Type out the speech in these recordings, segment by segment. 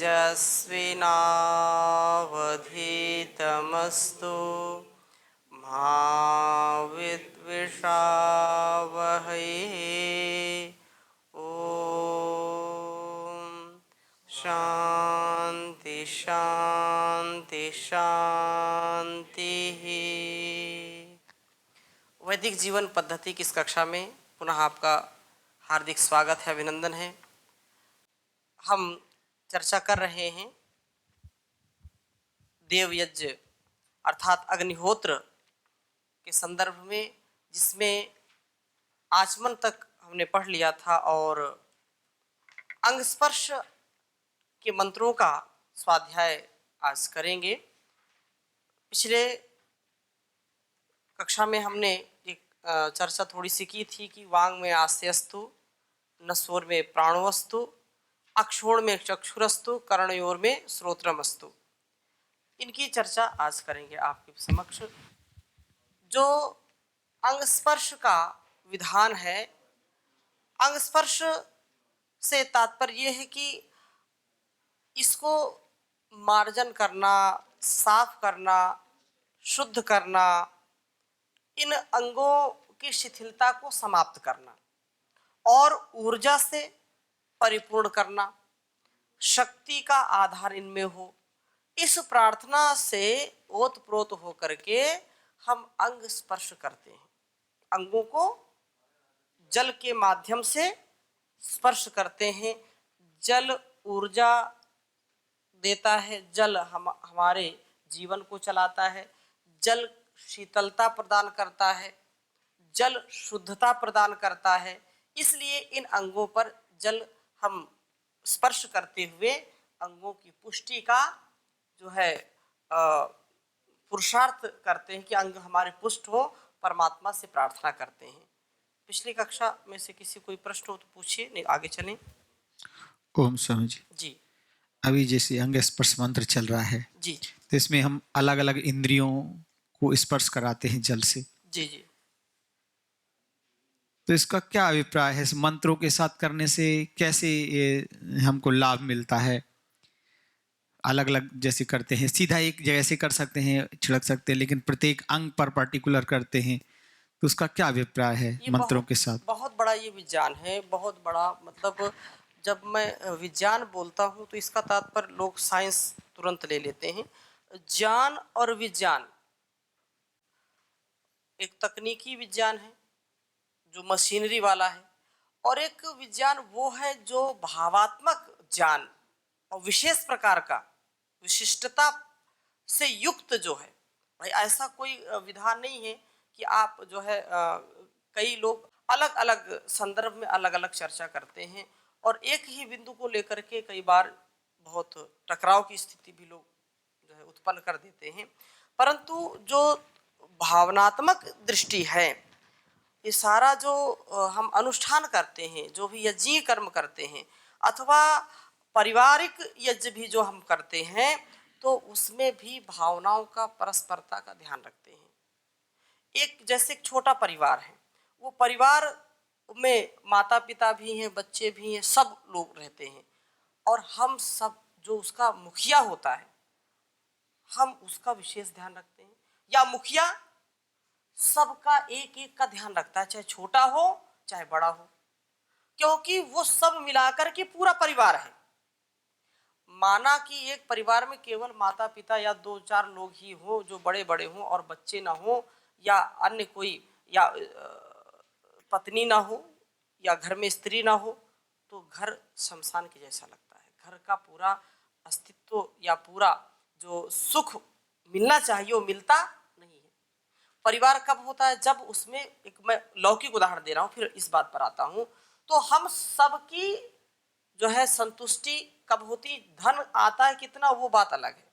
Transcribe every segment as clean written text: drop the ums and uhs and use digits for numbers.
तेजस्विनावधीतमस्तु मा विद्विषावहै। ओम शांति शांति शांति। वैदिक जीवन पद्धति की इस कक्षा में पुनः आपका हार्दिक स्वागत है, अभिनंदन है। हम चर्चा कर रहे हैं देव यज्ञ अर्थात अग्निहोत्र के संदर्भ में, जिसमें आचमन तक हमने पढ़ लिया था और अंग स्पर्श के मंत्रों का स्वाध्याय आज करेंगे। पिछले कक्षा में हमने एक चर्चा थोड़ी सी की थी कि वांग में आस्यस्तु, नस्वोर में प्राणवस्तु, अक्षोण में चक्षुरस्तु, कर्णयोर में श्रोत्रमस्तु। इनकी चर्चा आज करेंगे आपके समक्ष। जो अंग स्पर्श का विधान है, अंग स्पर्श से तात्पर्य यह है कि इसको मार्जन करना, साफ करना, शुद्ध करना, इन अंगों की शिथिलता को समाप्त करना और ऊर्जा से परिपूर्ण करना, शक्ति का आधार इनमें हो, इस प्रार्थना से ओतप्रोत होकर के हम अंग स्पर्श करते हैं। अंगों को जल के माध्यम से स्पर्श करते हैं। जल ऊर्जा देता है, जल हमारे जीवन को चलाता है, जल शीतलता प्रदान करता है, जल शुद्धता प्रदान करता है। इसलिए इन अंगों पर जल हम स्पर्श करते हुए अंगों की पुष्टि का जो है पुरुषार्थ करते हैं कि अंग हमारे पुष्ट हो, परमात्मा से प्रार्थना करते हैं। पिछली कक्षा में से किसी कोई प्रश्न हो तो पूछिए, नहीं आगे चलें। ओम स्वामी जी। जी, अभी जैसे अंग स्पर्श मंत्र चल रहा है जी, तो इसमें हम अलग अलग इंद्रियों को स्पर्श कराते हैं जल से। जी, जी। तो इसका क्या अभिप्राय है? इस मंत्रों के साथ करने से कैसे ये हमको लाभ मिलता है? अलग अलग जैसे करते हैं, सीधा एक जगह से कर सकते हैं, छिड़क सकते हैं, लेकिन प्रत्येक अंग पर पर्टिकुलर करते हैं, तो उसका क्या अभिप्राय है मंत्रों के साथ? बहुत बड़ा ये विज्ञान है, बहुत बड़ा। मतलब जब मैं विज्ञान बोलता हूँ तो इसका तात्पर्य लोग साइंस तुरंत ले लेते हैं। ज्ञान और विज्ञान एक तकनीकी विज्ञान है जो मशीनरी वाला है, और एक विज्ञान वो है जो भावात्मक ज्ञान और विशेष प्रकार का विशिष्टता से युक्त जो है। भाई ऐसा कोई विधान नहीं है कि आप जो है कई लोग अलग अलग संदर्भ में अलग अलग चर्चा करते हैं और एक ही बिंदु को लेकर के कई बार बहुत टकराव की स्थिति भी लोग जो है उत्पन्न कर देते हैं। परंतु जो भावनात्मक दृष्टि है, ये सारा जो हम अनुष्ठान करते हैं, जो भी यज्ञीय कर्म करते हैं अथवा पारिवारिक यज्ञ भी जो हम करते हैं, तो उसमें भी भावनाओं का परस्परता का ध्यान रखते हैं। एक जैसे एक छोटा परिवार है, वो परिवार में माता पिता भी हैं, बच्चे भी हैं, सब लोग रहते हैं, और हम सब जो उसका मुखिया होता है, हम उसका विशेष ध्यान रखते हैं, या मुखिया सबका एक एक का ध्यान रखता है, चाहे छोटा हो चाहे बड़ा हो, क्योंकि वो सब मिलाकर के पूरा परिवार है। माना कि एक परिवार में केवल माता पिता या 2-4 लोग ही हो जो बड़े बड़े हों और बच्चे ना हो, या अन्य कोई, या पत्नी ना हो, या घर में स्त्री ना हो, तो घर शमशान के जैसा लगता है। घर का पूरा अस्तित्व या पूरा जो सुख मिलना चाहिए वो मिलता नहीं है। परिवार कब होता है? जब उसमें, एक मैं लौकिक उदाहरण दे रहा हूँ, फिर इस बात पर आता हूँ। तो हम सबकी जो है संतुष्टि कब होती? धन आता है कितना वो बात अलग है,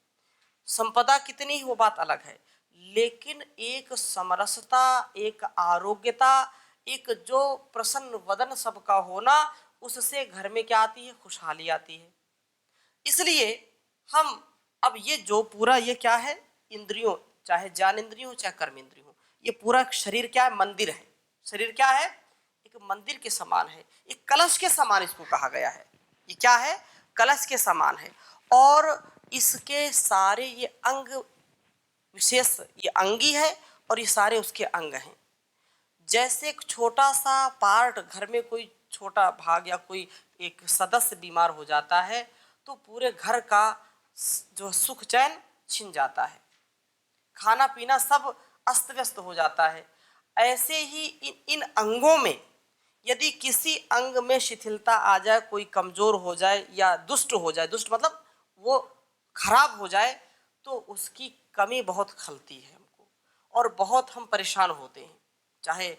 संपदा कितनी वो बात अलग है, लेकिन एक समरसता, एक आरोग्यता, एक जो प्रसन्न वदन सबका होना, उससे घर में क्या आती है? खुशहाली आती है। इसलिए हम अब ये जो पूरा ये क्या है? इंद्रियों, चाहे ज्ञान इंद्रिय हो चाहे कर्म इंद्रिय हो, ये पूरा शरीर क्या है? मंदिर है। शरीर क्या है? एक मंदिर के समान है, एक कलश के समान इसको कहा गया है। ये क्या है? कलश के समान है। और इसके सारे ये अंग विशेष, ये अंगी है और ये सारे उसके अंग हैं। जैसे एक छोटा सा पार्ट, घर में कोई छोटा भाग या कोई एक सदस्य बीमार हो जाता है तो पूरे घर का जो सुख चैन छिन जाता है, खाना पीना सब अस्त व्यस्त हो जाता है। ऐसे ही इन अंगों में यदि किसी अंग में शिथिलता आ जाए, कोई कमजोर हो जाए या दुष्ट हो जाए, दुष्ट मतलब वो खराब हो जाए, तो उसकी कमी बहुत खलती है हमको और बहुत हम परेशान होते हैं। चाहे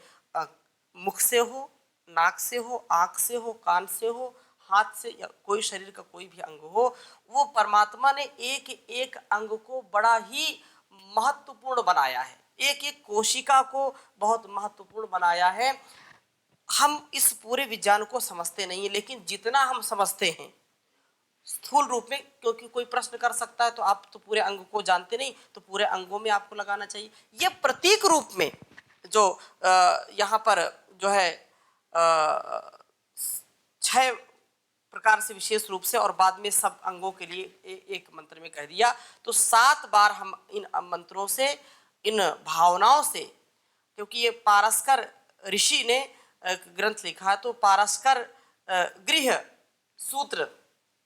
मुख से हो, नाक से हो, आँख से हो, कान से हो, हाथ से, या कोई शरीर का कोई भी अंग हो, वो परमात्मा ने एक एक अंग को बड़ा ही महत्वपूर्ण बनाया है, एक एक कोशिका को बहुत महत्वपूर्ण बनाया है। हम इस पूरे विज्ञान को समझते नहीं है, लेकिन जितना हम समझते हैं स्थूल रूप में, क्योंकि कोई प्रश्न कर सकता है तो आप तो पूरे अंग को जानते नहीं, तो पूरे अंगों में आपको लगाना चाहिए। ये प्रतीक रूप में जो यहाँ पर जो है 6 प्रकार से विशेष रूप से और बाद में सब अंगों के लिए एक मंत्र में कह दिया, तो 7 बार हम इन मंत्रों से, इन भावनाओं से, क्योंकि ये पारस्कर ऋषि ने ग्रंथ लिखा है, तो पारस्कर गृह सूत्र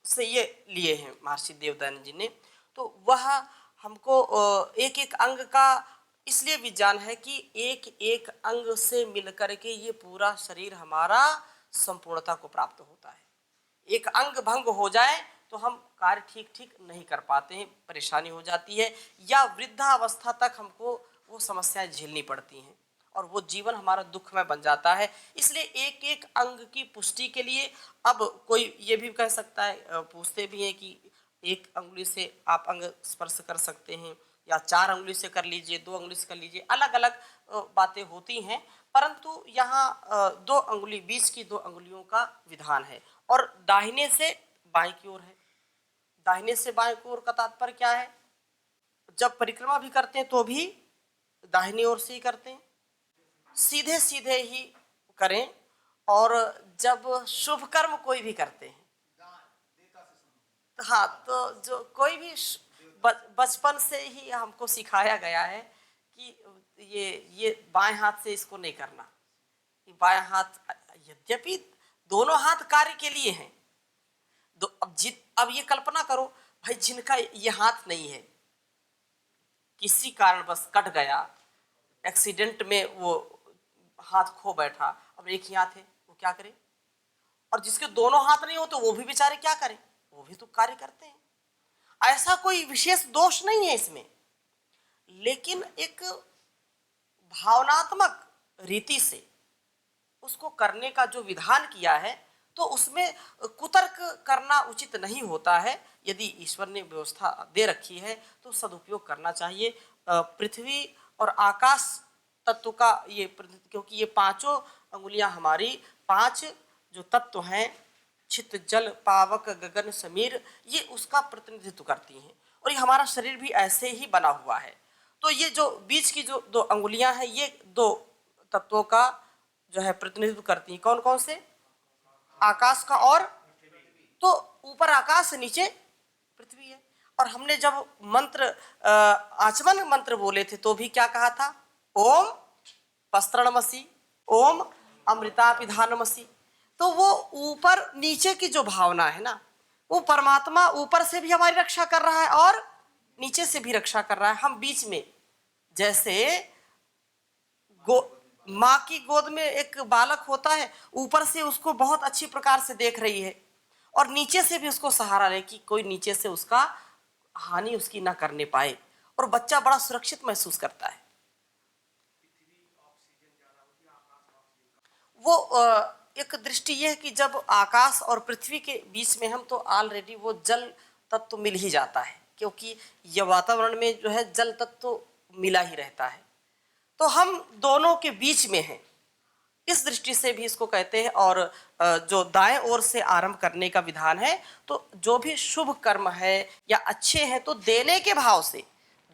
से ये लिए हैं महर्षि देवदयानंद जी ने। तो वह हमको एक एक अंग का इसलिए विज्ञान है कि एक एक अंग से मिलकर के ये पूरा शरीर हमारा संपूर्णता को प्राप्त होता है। एक अंग भंग हो जाए तो हम कार्य ठीक ठीक नहीं कर पाते हैं, परेशानी हो जाती है, या वृद्धावस्था तक हमको वो समस्याएं झेलनी पड़ती हैं और वो जीवन हमारा दुखमय बन जाता है। इसलिए एक एक अंग की पुष्टि के लिए अब कोई ये भी कह सकता है, पूछते भी हैं कि एक अंगुली से आप अंग स्पर्श कर सकते हैं या 4 अंगुली से कर लीजिए, 2 अंगुली से कर लीजिए, अलग अलग बातें होती हैं, परंतु यहाँ 2 अंगुली, बीच की 2 अंगुलियों का विधान है। और दाहिने से बाएं की ओर है। दाहिने से बाएं की ओर का तात्पर्य क्या है? जब परिक्रमा भी करते हैं तो भी दाहिनी ओर से ही करते हैं, सीधे सीधे ही करें। और जब शुभ कर्म कोई भी करते हैं, हाँ, तो जो कोई भी बचपन से ही हमको सिखाया गया है कि ये बाएं हाथ से इसको नहीं करना, बाएं हाथ, यद्यपि दोनों हाथ कार्य के लिए हैं। अब ये कल्पना करो भाई, जिनका ये हाथ नहीं है, किसी कारण बस कट गया, एक्सीडेंट में वो हाथ खो बैठा, अब एक ही हाथ है, वो क्या करे? और जिसके दोनों हाथ नहीं हो तो वो भी बेचारे क्या करें? वो भी तो कार्य करते हैं। ऐसा कोई विशेष दोष नहीं है इसमें, लेकिन एक भावनात्मक रीति से उसको करने का जो विधान किया है, तो उसमें कुतर्क करना उचित नहीं होता है। यदि ईश्वर ने व्यवस्था दे रखी है तो सदुपयोग करना चाहिए। पृथ्वी और आकाश तत्व का ये, क्योंकि ये 5 अंगुलियां हमारी 5 जो तत्व हैं, छित, जल, पावक, गगन, समीर, ये उसका प्रतिनिधित्व करती हैं और ये हमारा शरीर भी ऐसे ही बना हुआ है। तो ये जो बीच की जो 2 अंगुलियां हैं, ये 2 तत्वों का जो है प्रतिनिधित्व करती हैं। कौन कौन से? आकाश का और, तो ऊपर आकाश, नीचे पृथ्वी है। और हमने जब मंत्र आचमन मंत्र बोले थे तो भी क्या कहा था? ओम वस्त्रणमसि, ओम अमृतापिधानमसि। तो वो ऊपर नीचे की जो भावना है ना, वो परमात्मा ऊपर से भी हमारी रक्षा कर रहा है और नीचे से भी रक्षा कर रहा है। हम बीच में, जैसे माँ की गोद में एक बालक होता है, ऊपर से उसको बहुत अच्छी प्रकार से देख रही है और नीचे से भी उसको सहारा ले कि कोई नीचे से उसका हानि उसकी ना करने पाए, और बच्चा बड़ा सुरक्षित महसूस करता है। वो एक दृष्टि यह है कि जब आकाश और पृथ्वी के बीच में हम, तो ऑलरेडी वो जल तत्व मिल ही जाता है, क्योंकि यह वातावरण में जो है जल तत्व मिला ही रहता है, तो हम दोनों के बीच में हैं। इस दृष्टि से भी इसको कहते हैं। और जो दाएं ओर से आरंभ करने का विधान है, तो जो भी शुभ कर्म है या अच्छे हैं तो देने के भाव से,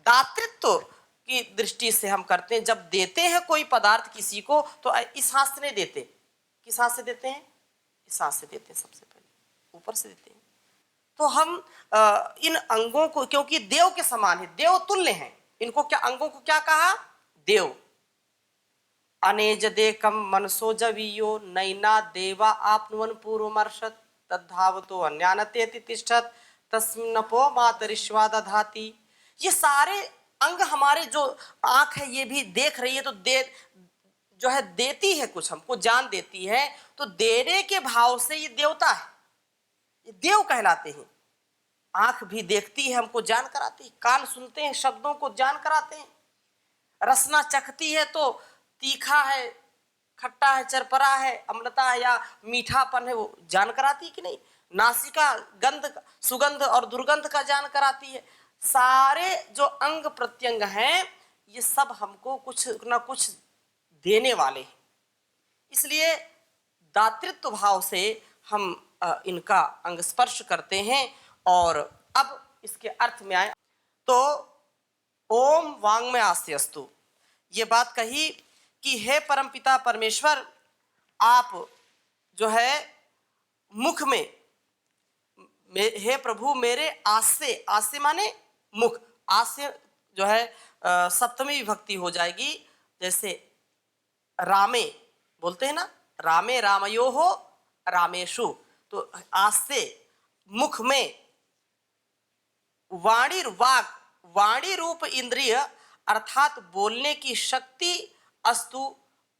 दातृत्व की दृष्टि से हम करते हैं। जब देते हैं कोई पदार्थ किसी को, तो इस हाथ से नहीं देते। किस हाथ से देते हैं? इस हाथ से देते हैं, सबसे पहले ऊपर से देते हैं। तो हम इन अंगों को, क्योंकि देव के समान है, देव तुल्य हैं, इनको क्या, अंगों को क्या कहा, देव। अनेज देकम मनसो जवीयो नैना देवा आपनुवन पूर्वमर्षत तद्धावतो अन्यानते तिष्ठत तस्मिन्नपो मातरिश्वा दधाति। ये सारे अंग हमारे, जो आंख है ये भी देख रही है, तो दे जो है देती है, कुछ हमको जान देती है, तो देने के भाव से ये देवता है, ये देव कहलाते हैं। आंख भी देखती है, हमको जान कराती है, कान सुनते हैं, शब्दों को जान कराते हैं, रसना चखती है तो तीखा है, खट्टा है, चरपरा है, अम्लता है या मीठापन है, वो जान कराती कि नहीं। नासिका गंध, सुगंध और दुर्गंध का जान कराती है। सारे जो अंग प्रत्यंग हैं ये सब हमको कुछ ना कुछ देने वाले हैं, इसलिए दातृत्व भाव से हम इनका अंग स्पर्श करते हैं। और अब इसके अर्थ में आए तो ओम वांग में आस्ते अस्तु, ये बात कही कि हे परमपिता परमेश्वर, आप जो है मुख में, हे प्रभु मेरे आस्ते, आस्ते माने मुख, आस्ते जो है सप्तमी विभक्ति हो जाएगी, जैसे रामे बोलते हैं ना, रामे रामयो हो रामेशु, तो आस्ते मुख में, वाणी वाक, वाणी रूप इंद्रिय अर्थात बोलने की शक्ति अस्तु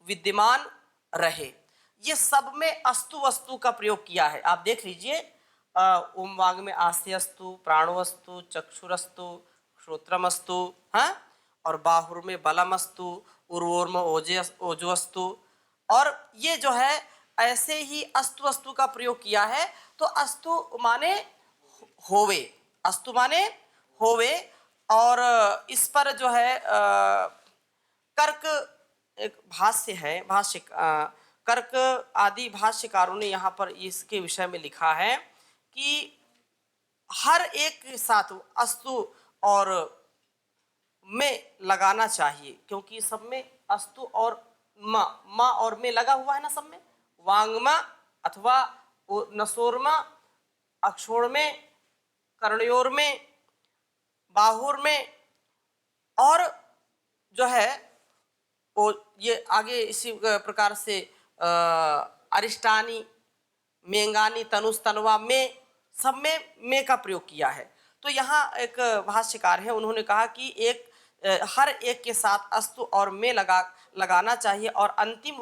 विद्यमान रहे। ये सब में अस्तु वस्तु का प्रयोग किया है, आप देख लीजिए। ओम वांग में आस्ते अस्तु, प्राणोअस्तु, चक्षुरस्तु, श्रोत्रमस्तु, हाँ, और बाहुर में बलमस्तु, उर्वोर में ओजोअस्तु, और ये जो है ऐसे ही अस्तु वस्तु का प्रयोग किया है। तो अस्तु माने होवे, अस्तु माने होवे, और इस पर जो है कर्क एक भाष्य है, भाष्य कर्क आदि भाष्यकारों ने यहाँ पर इसके विषय में लिखा है कि हर एक के साथ अस्तु और में लगाना चाहिए, क्योंकि सब में अस्तु और माँ और में लगा हुआ है ना, सब में, वांगमा अथवा नसोरमा, अक्षोण में, कर्णयोर में, बाहुर में, और जो है वो ये आगे इसी प्रकार से अरिष्टानी, मेंगानी, तनुस, तनवा में, सब में का प्रयोग किया है। तो यहाँ एक भाष्यकार है, उन्होंने कहा कि एक हर एक के साथ अस्तु और में लगाना चाहिए, और अंतिम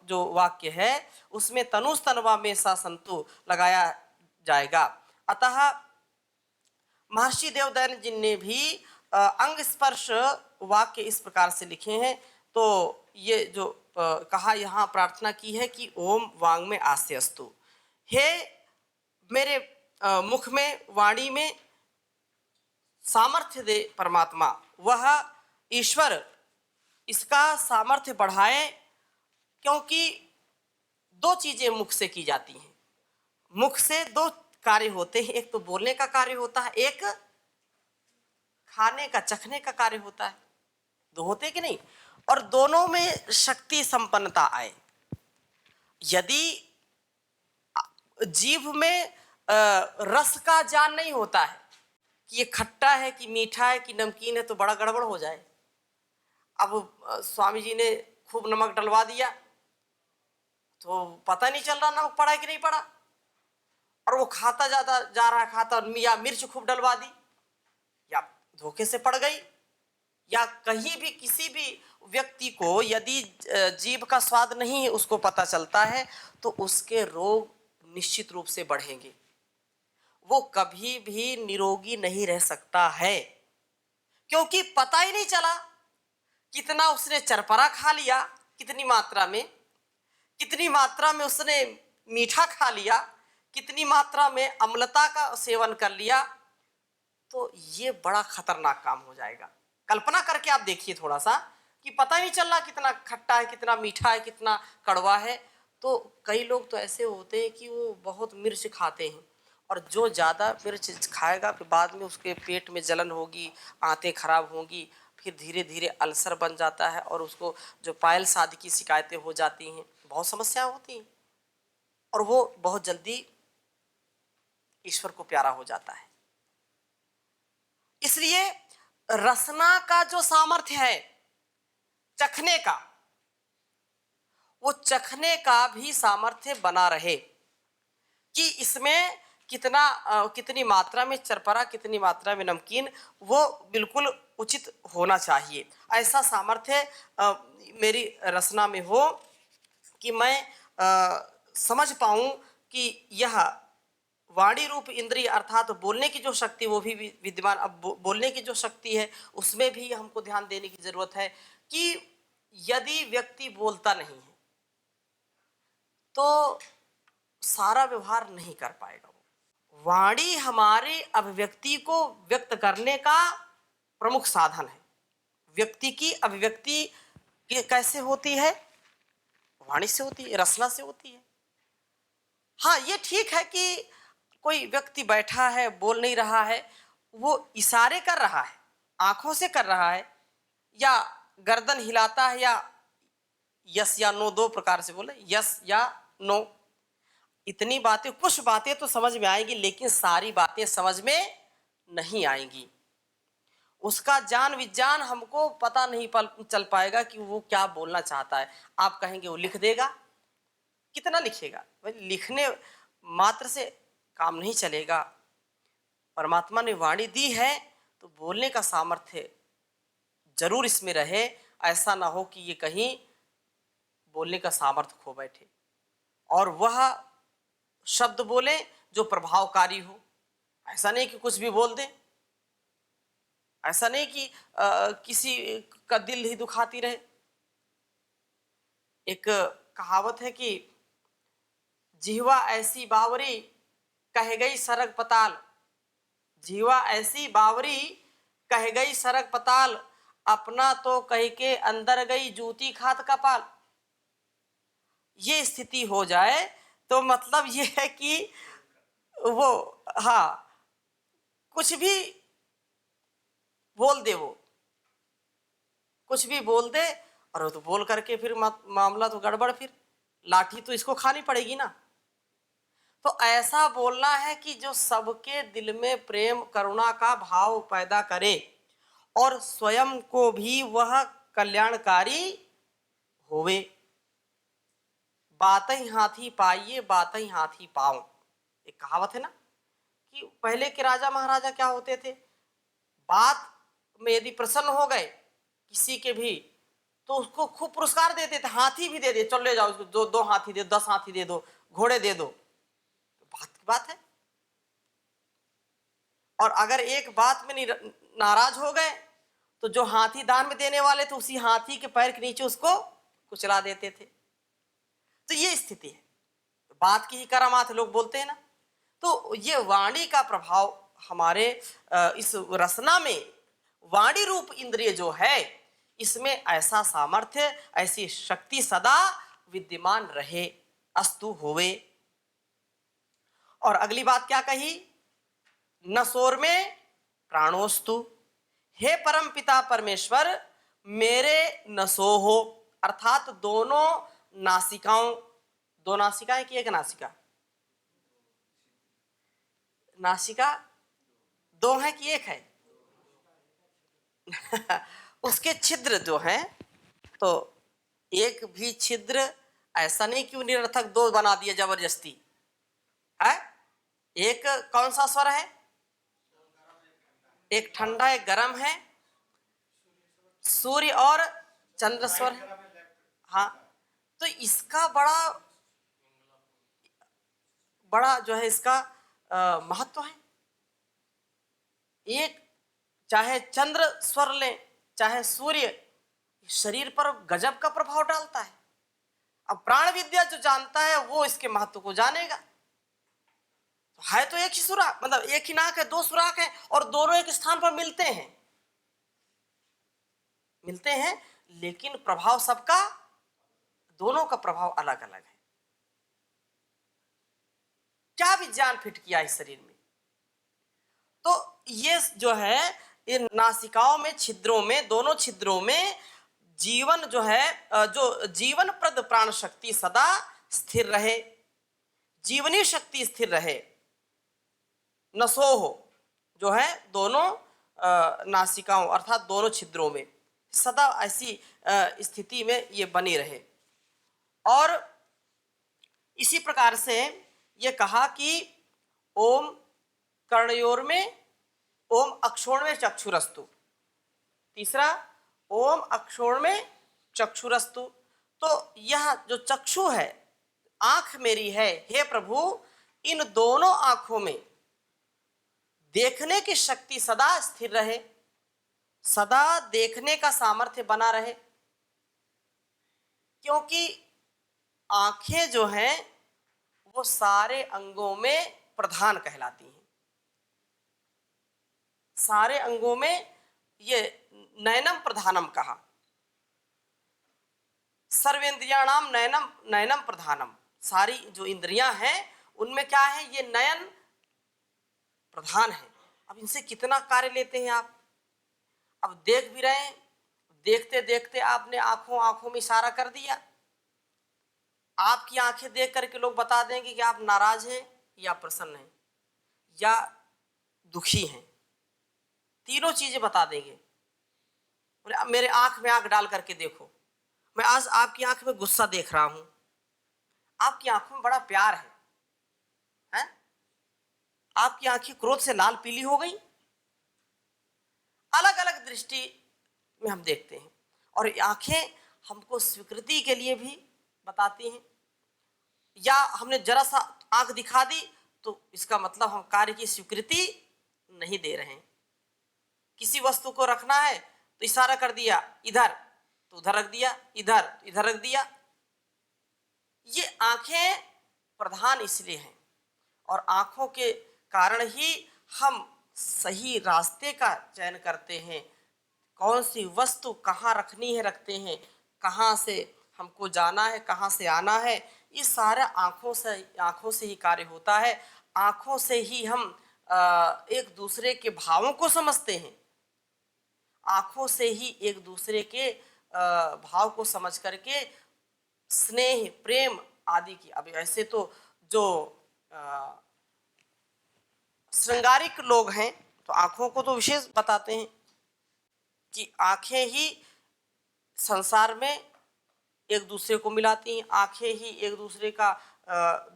जो वाक्य है उसमें तनुस तनवा में सा संतु लगाया जाएगा। अतः महर्षि देवदत्त जी ने भी अंग स्पर्श वाक्य इस प्रकार से लिखे हैं। तो ये जो कहा यहाँ प्रार्थना की है कि ओम वांग में आस्ते अस्तु, हे मेरे मुख में, वाणी में सामर्थ्य दे परमात्मा, वह ईश्वर इसका सामर्थ्य बढ़ाए, क्योंकि दो चीजें मुख से की जाती हैं। मुख से दो कार्य होते हैं, एक तो बोलने का कार्य होता है, एक खाने का, चखने का कार्य होता है, दो होते कि नहीं। और दोनों में शक्ति संपन्नता आए। यदि जीभ में रस का ज्ञान नहीं होता है कि ये खट्टा है कि मीठा है कि नमकीन है, तो बड़ा गड़बड़ हो जाए। अब स्वामी जी ने खूब नमक डलवा दिया तो पता नहीं चल रहा नमक पड़ा है कि नहीं पड़ा, और वो खाता जाता जा रहा, खाता, या मिर्च खूब डलवा दी, या धोखे से पड़ गई, या कहीं भी किसी भी व्यक्ति को यदि जीभ का स्वाद नहीं है उसको पता चलता है, तो उसके रोग निश्चित रूप से बढ़ेंगे। वो कभी भी निरोगी नहीं रह सकता है, क्योंकि पता ही नहीं चला कितना उसने चरपरा खा लिया, कितनी मात्रा में उसने मीठा खा लिया, कितनी मात्रा में अम्लता का सेवन कर लिया। तो ये बड़ा खतरनाक काम हो जाएगा। कल्पना करके आप देखिए थोड़ा सा, कि पता ही नहीं चल रहा कितना खट्टा है, कितना मीठा है, कितना कड़वा है। तो कई लोग तो ऐसे होते हैं कि वो बहुत मिर्च खाते हैं, और जो ज़्यादा मिर्च खाएगा फिर बाद में उसके पेट में जलन होगी, आंतें खराब होंगी, फिर धीरे धीरे अल्सर बन जाता है, और उसको जो पाइल्स आदि की शिकायतें हो जाती हैं, बहुत समस्या होती हैं, और वो बहुत जल्दी ईश्वर को प्यारा हो जाता है। इसलिए रसना का जो सामर्थ्य है चखने का, वो चखने का भी सामर्थ्य बना रहे कि इसमें कितनी मात्रा में चरपरा, कितनी मात्रा में नमकीन, वो बिल्कुल उचित होना चाहिए। ऐसा सामर्थ्य मेरी रसना में हो कि मैं समझ पाऊं कि यह वाणी रूप इंद्रिय अर्थात बोलने की जो शक्ति वो भी विद्यमान। अब बोलने की जो शक्ति है उसमें भी हमको ध्यान देने की जरूरत है कि यदि व्यक्ति बोलता नहीं है तो सारा व्यवहार नहीं कर पाएगा। वाणी हमारे अभिव्यक्ति को व्यक्त करने का प्रमुख साधन है। व्यक्ति की अभिव्यक्ति कैसे होती है? वाणी से होती है, रसना से होती है। हाँ, ये ठीक है कि कोई व्यक्ति बैठा है, बोल नहीं रहा है, वो इशारे कर रहा है, आंखों से कर रहा है, या गर्दन हिलाता है, या यस या नो, दो प्रकार से बोले, यस या नो। इतनी बातें, कुछ बातें तो समझ में आएंगी, लेकिन सारी बातें समझ में नहीं आएंगी। उसका जान विज्ञान हमको पता नहीं चल पाएगा कि वो क्या बोलना चाहता है। आप कहेंगे वो लिख देगा, कितना लिखेगा? भाई लिखने मात्र से काम नहीं चलेगा। परमात्मा ने वाणी दी है तो बोलने का सामर्थ्य जरूर इसमें रहे। ऐसा ना हो कि ये कहीं बोलने का सामर्थ्य खो बैठे और वह शब्द बोले जो प्रभावकारी हो। ऐसा नहीं कि कुछ भी बोल दे, ऐसा नहीं कि किसी का दिल ही दुखाती रहे। एक कहावत है कि जिह्वा ऐसी बावरी कह गई सरग पताल, जिह्वा ऐसी बावरी कह गई सरग पताल, अपना तो कह के अंदर गई जूती खात कपाल। ये स्थिति हो जाए तो मतलब ये है कि वो, हाँ, कुछ भी बोल दे, वो कुछ भी बोल दे और वो तो बोल करके फिर मामला तो गड़बड़, फिर लाठी तो इसको खानी पड़ेगी ना। तो ऐसा बोलना है कि जो सबके दिल में प्रेम करुणा का भाव पैदा करे और स्वयं को भी वह कल्याणकारी होवे। बातें हाथी पाइए, बातें हाथी पाओ, एक कहावत है ना कि पहले के राजा महाराजा क्या होते थे, बात में यदि प्रसन्न हो गए किसी के भी तो उसको खूब पुरस्कार देते थे, हाथी भी दे दे, चल ले जाओ उसको, दो हाथी दे, 10 हाथी दे दो, घोड़े दे दो। बात की बात है। और अगर एक बात में नाराज हो गए तो जो हाथी दान में देने वाले थे उसी हाथी के पैर के नीचे उसको कुचला देते थे। तो ये स्थिति है, बात की ही करामात लोग बोलते हैं ना। तो ये वाणी का प्रभाव हमारे इस रसना में, वाणी रूप इंद्रिय जो है इसमें ऐसा सामर्थ्य, ऐसी शक्ति सदा विद्यमान रहे, अस्तु होवे। और अगली बात क्या कही? नसोर में प्राणोस्तु, हे परम पिता परमेश्वर मेरे नसो हो, अर्थात दोनों नासिकाओं, दो नासिकाएं कि एक नासिका? नासिका दो है कि एक है? उसके छिद्र जो हैं, तो एक भी छिद्र ऐसा नहीं कि निरर्थक दो बना दिए जबरदस्ती है। एक कौन सा स्वर है? एक ठंडा एक गर्म है, सूर्य और चंद्र स्वर है। हाँ, तो इसका बड़ा जो है इसका महत्व है। एक चाहे चंद्र स्वर लें चाहे सूर्य, शरीर पर गजब का प्रभाव डालता है। अब प्राण विद्या जो जानता है वो इसके महत्व को जानेगा। तो है तो एक ही सुराख, मतलब एक ही नाक है, दो सुराख है और दोनों एक स्थान पर मिलते हैं, लेकिन प्रभाव सबका, दोनों का प्रभाव अलग अलग है। क्या विज्ञान फिट किया इस शरीर में? तो ये जो है, ये नासिकाओं में छिद्रों में, दोनों छिद्रों में जीवन जो है, जो जीवन प्रद प्राण शक्ति सदा स्थिर रहे, जीवनी शक्ति स्थिर रहे। नसोः जो है दोनों नासिकाओं अर्थात दोनों छिद्रों में, सदा ऐसी स्थिति में ये बनी रहे। और इसी प्रकार से ये कहा कि ओम कर्णयोर में, ओम अक्षोण में चक्षुरस्तु। तीसरा, ओम अक्षोण में चक्षुरस्तु। तो यह जो चक्षु है, आंख मेरी है, हे प्रभु इन दोनों आंखों में देखने की शक्ति सदा स्थिर रहे, सदा देखने का सामर्थ्य बना रहे। क्योंकि आंखें जो हैं वो सारे अंगों में प्रधान कहलाती हैं। सारे अंगों में ये नयनम प्रधानम कहा, सर्वेंद्रियाणाम नयनम नयनम प्रधानम। सारी जो इंद्रियां हैं उनमें क्या है, ये नयन प्रधान है। अब इनसे कितना कार्य लेते हैं आप। अब देख भी रहे हैं, देखते देखते आपने आंखों आंखों में इशारा कर दिया। आपकी आंखें देख करके लोग बता देंगे कि आप नाराज हैं या प्रसन्न हैं या दुखी हैं, तीनों चीजें बता देंगे। बोले अब मेरे आंख में आंख डाल करके देखो, मैं आज आपकी आंख में गुस्सा देख रहा हूं, आपकी आंखों में बड़ा प्यार है? आपकी आंखें क्रोध से लाल पीली हो गई। अलग अलग दृष्टि में हम देखते हैं और आंखें हमको स्वीकृति के लिए भी बताती हैं। या हमने जरा सा आंख दिखा दी तो इसका मतलब हम कार्य की स्वीकृति नहीं दे रहे हैं। किसी वस्तु को रखना है तो इशारा कर दिया इधर, तो उधर रख दिया, इधर इधर रख दिया। ये आंखें प्रधान इसलिए हैं और आंखों के कारण ही हम सही रास्ते का चयन करते हैं। कौन सी वस्तु कहाँ रखनी है रखते हैं, कहाँ से हमको जाना है, कहाँ से आना है, ये सारा आंखों से ही कार्य होता है। आंखों से ही हम एक दूसरे के भावों को समझते हैं। आंखों से ही एक दूसरे के भाव को समझ करके स्नेह प्रेम आदि की। अब ऐसे तो जो श्रृंगारिक लोग हैं तो आंखों को तो विशेष बताते हैं कि आंखें ही संसार में एक दूसरे को मिलाती हैं, आंखें ही एक दूसरे का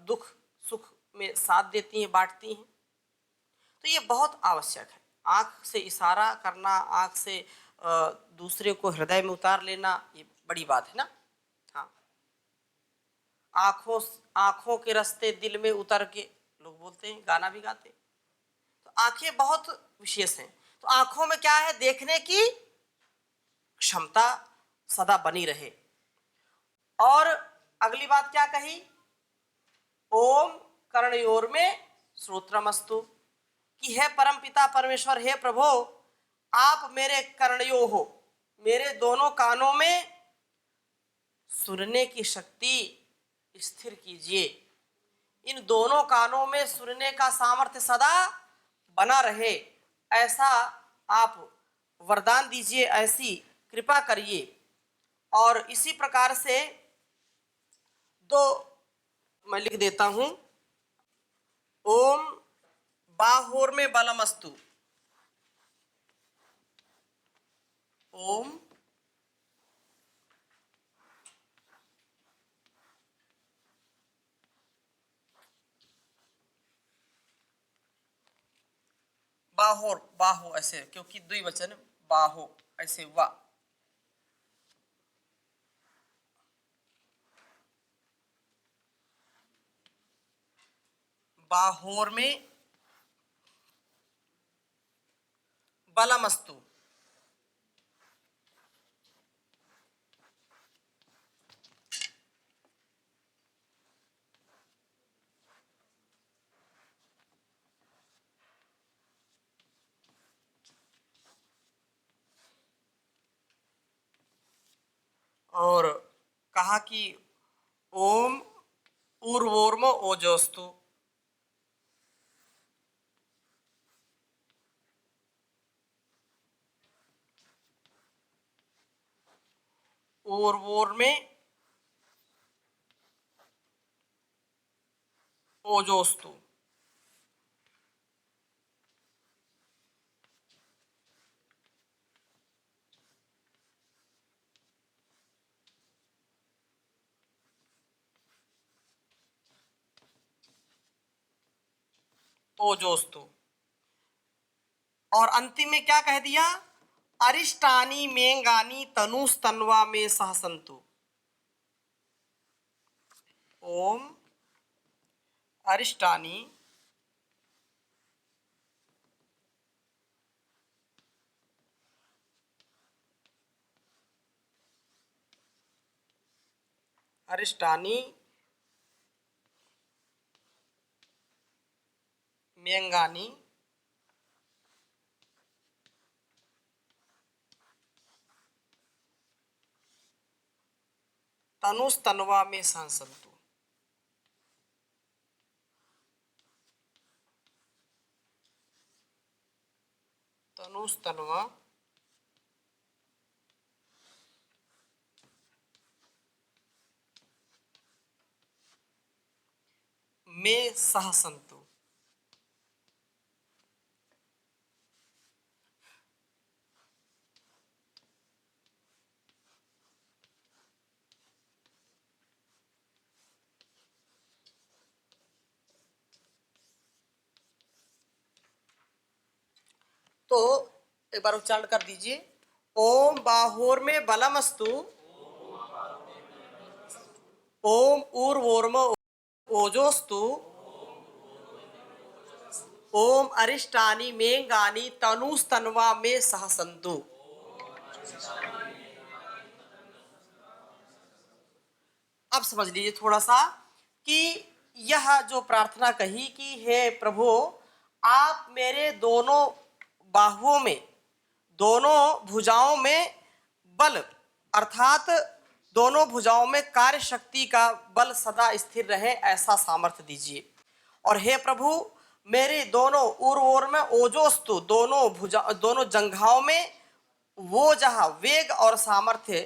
दुख सुख में साथ देती हैं, बांटती हैं। तो ये बहुत आवश्यक है। आंख से इशारा करना, आंख से दूसरे को हृदय में उतार लेना, ये बड़ी बात है ना। हाँ, आंखों के रास्ते दिल में उतर के लोग बोलते हैं, गाना भी गाते हैं। तो आंखें बहुत विशेष हैं। तो आंखों में क्या है, देखने की क्षमता सदा बनी रहे। और अगली बात क्या कही, ओम कर्णयोर में श्रोत्रमस्तु, कि हे परम पिता परमेश्वर, हे प्रभु आप मेरे कर्णयो हो, मेरे दोनों कानों में सुनने की शक्ति स्थिर कीजिए। इन दोनों कानों में सुनने का सामर्थ्य सदा बना रहे, ऐसा आप वरदान दीजिए, ऐसी कृपा करिए। और इसी प्रकार से दो मैं लिख देता हूं, ओम बाहोर में बलमस्तु, ओम बाहोर, बाहो ऐसे क्योंकि द्विवचन बाहो ऐसे वा, बाहोर में बलमस्तु। और कहा कि ओम पूर्वोर्म ओजोस्तु, ओर में ओजोस्तु। ओजोस्तु। और अंतिम में क्या कह दिया? अरिष्टानि मेंगानी तनुस्तन्वा में सहसंतु। ओम अरिष्टानि अरिष्टानि मेंगानी तनुस्तन्वा में सहसंतु। तनुस्तन्वा में सहसंतु। तो एक बार उच्चारण कर दीजिए। ओम बाहोर में बलमस्तु, ओम ऊर्वोर्म ओजोस्तु, ओम अरिष्टानि मेंगानी तनुस्तन्वा में सहसंतु। अब समझ लीजिए थोड़ा सा कि यह जो प्रार्थना कही कि हे प्रभु, आप मेरे दोनों बाहुओं में, दोनों भुजाओं में बल अर्थात दोनों भुजाओं में कार्य शक्ति का बल सदा स्थिर रहे, ऐसा सामर्थ्य दीजिए। और हे प्रभु, मेरे दोनों उर में ओजोस्तु, दोनों जंघाओं में वो जहाँ वेग और सामर्थ्य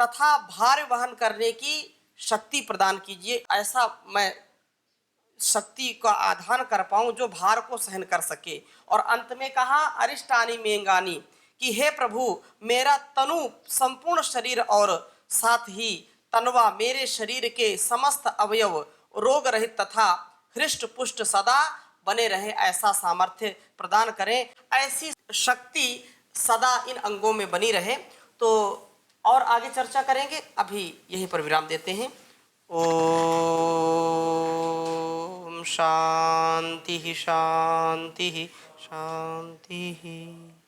तथा भार वहन करने की शक्ति प्रदान कीजिए, ऐसा मैं शक्ति का आधान कर पाऊं जो भार को सहन कर सके। और अंत में कहा अरिष्टानि मेंगानी कि हे प्रभु, मेरा तनु संपूर्ण शरीर और साथ ही तनवा मेरे शरीर के समस्त अवयव रोग रहित तथा हृष्ट पुष्ट सदा बने रहे, ऐसा सामर्थ्य प्रदान करें, ऐसी शक्ति सदा इन अंगों में बनी रहे। तो और आगे चर्चा करेंगे, अभी यहीं पर विराम देते हैं। ओम शांति शांति शांति।